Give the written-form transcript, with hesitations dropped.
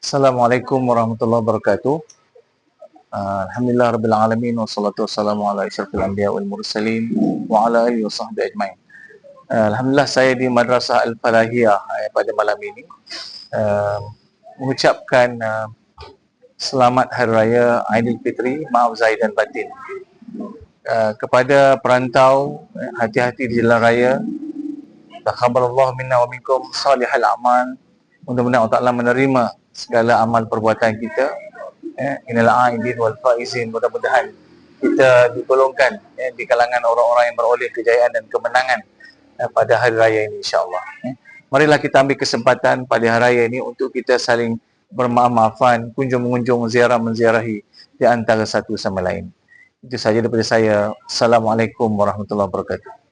Assalamualaikum warahmatullahi wabarakatuh. Alhamdulillah rabbil alamin wassalatu wassalamu ala asyrafil anbiya wal mursalin wa ala alihi wasahbihi ajmain. Alhamdulillah saya di Madrasah Al-Falahiyah pada malam ini mengucapkan selamat Hari Raya Aidilfitri, maaf zahir dan batin. Kepada perantau, hati-hati di jalan raya. Taqabbalallahu minna wa minkum salihal a'mal. Mudah-mudahan Allah Ta'ala menerima segala amal perbuatan kita. Innal a'idin wal faizin. Mudah-mudahan kita digolongkan di kalangan orang-orang yang beroleh kejayaan dan kemenangan pada hari raya ini, insya-Allah. Marilah kita ambil kesempatan pada hari raya ini untuk kita saling bermaaf-maafan, kunjung-mengunjung, ziarah menziarahi di antara satu sama lain. Itu saja daripada saya. Assalamualaikum warahmatullahi wabarakatuh.